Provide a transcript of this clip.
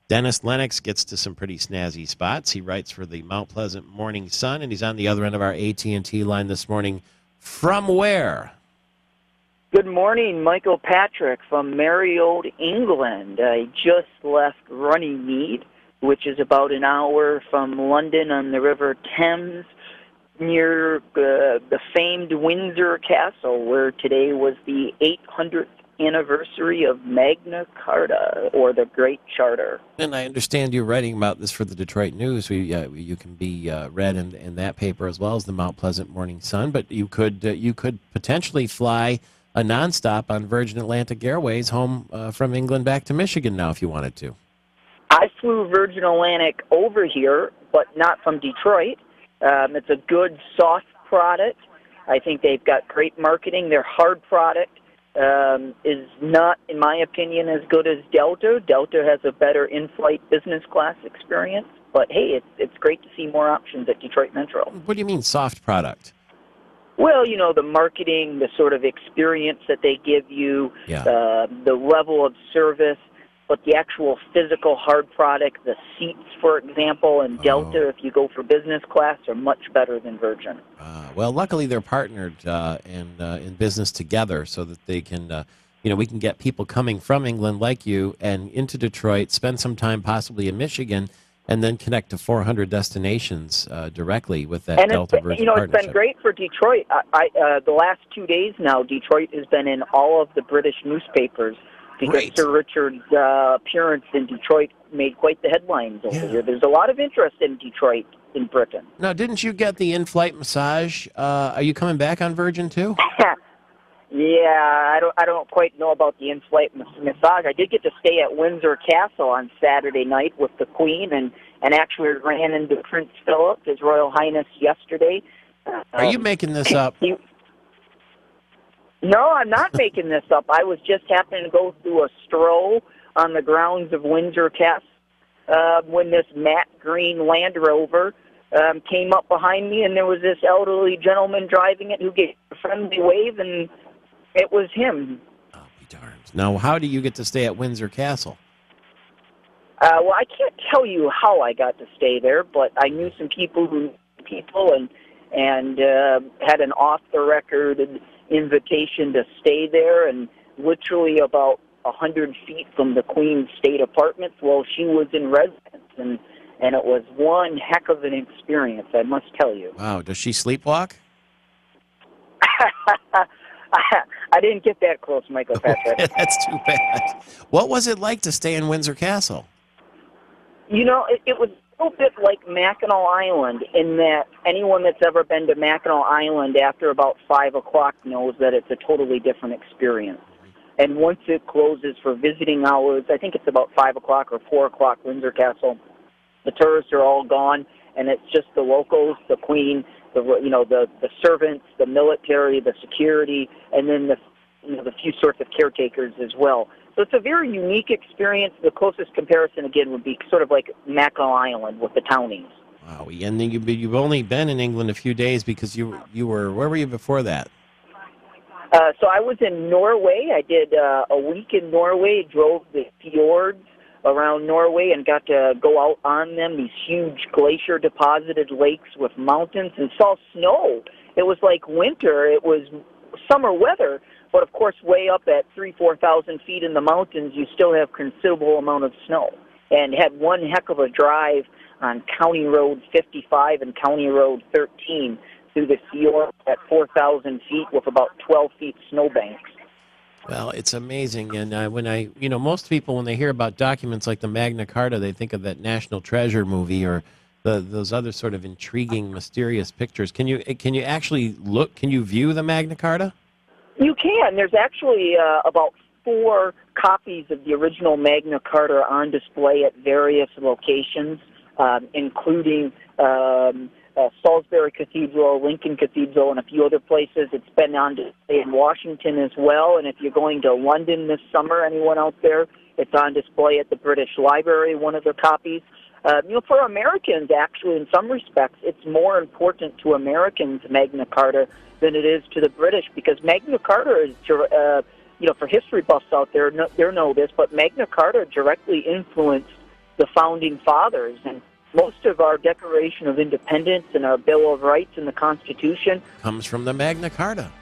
Dennis Lennox gets to some pretty snazzy spots. He writes for the Mount Pleasant Morning Sun, and he's on the other end of our AT&T line this morning. From where? Good morning, Michael Patrick from merry old England. I just left Runnymede, which is about an hour from London on the River Thames, near the famed Windsor Castle, where today was the 800th anniversary of Magna Carta, or the Great Charter. And I understand you're writing about this for the Detroit News. You can be read in that paper as well as the Mount Pleasant Morning Sun, but you could potentially fly a nonstop on Virgin Atlantic Airways home from England back to Michigan now if you wanted to. I flew Virgin Atlantic over here, but not from Detroit. It's a good soft product. I think they've got great marketing. Their hard product is not, in my opinion, as good as Delta. Delta has a better in-flight business class experience. But, hey, it's great to see more options at Detroit Metro. What do you mean soft product? Well, you know, the marketing, the sort of experience that they give you, the level of service, but the actual physical hard product, the seats, for example, and Delta, if you go for business class, are much better than Virgin. Well, luckily they're partnered in business together so that they can, we can get people coming from England like you and into Detroit, spend some time possibly in Michigan, and then connect to 400 destinations directly with that Delta Virgin partnership. It's been great for Detroit. The last 2 days now, Detroit has been in all of the British newspapers because Sir Richard's appearance in Detroit made quite the headlines over here. There's a lot of interest in Detroit in Britain. Now, didn't you get the in-flight massage? Are you coming back on Virgin too? Yeah, I don't quite know about the in-flight massage. I did get to stay at Windsor Castle on Saturday night with the Queen, and actually ran into Prince Philip, His Royal Highness, yesterday. Are you making this up? No, I'm not making this up. I was just happening to go through a stroll on the grounds of Windsor Castle when this matte green Land Rover came up behind me, and there was this elderly gentleman driving it who gave a friendly wave, and it was him. Oh, be darned. Now, how do you get to stay at Windsor Castle? Well, I can't tell you how I got to stay there, but I knew some people and had an off-the-record invitation to stay there, and literally about 100 feet from the Queen's state apartments while she was in residence, and it was one heck of an experience, I must tell you. Wow, does she sleepwalk? I didn't get that close, Michael Patrick. Okay, that's too bad. What was it like to stay in Windsor Castle? You know, it was a little bit like Mackinac Island in that anyone that's ever been to Mackinac Island after about 5 o'clock knows that it's a totally different experience. And once it closes for visiting hours, I think it's about 5 o'clock or 4 o'clock, Windsor Castle, the tourists are all gone, and it's just the locals, the Queen, the servants, the military, the security, and then the few sorts of caretakers as well. So it's a very unique experience. The closest comparison, again, would be sort of like Mackinac Island with the townies. Wow, and then you've only been in England a few days because you were, where were you before that? So I was in Norway. I did a week in Norway, drove the fjords around Norway and got to go out on them, these huge glacier-deposited lakes with mountains, and saw snow. It was like winter. It was summer weather, but of course way up at 4,000 feet in the mountains, you still have considerable amount of snow. And had one heck of a drive on County Road 55 and County Road 13 through the fjord at 4,000 feet with about 12 feet snowbanks. Well, it's amazing, and most people, when they hear about documents like the Magna Carta, they think of that National Treasure movie or those other sort of intriguing, mysterious pictures. Can you actually look? Can you view the Magna Carta? You can. There's actually about 4 copies of the original Magna Carta on display at various locations, including Salisbury Cathedral, Lincoln Cathedral, and a few other places. It's been on display in Washington as well, and if you're going to London this summer, anyone out there, it's on display at the British Library, one of the copies. For Americans, actually, in some respects, it's more important to Americans, Magna Carta, than it is to the British, because Magna Carta is, for history buffs out there, they know this, but Magna Carta directly influenced the founding fathers. And most of our Declaration of Independence and our Bill of Rights and the Constitution comes from the Magna Carta.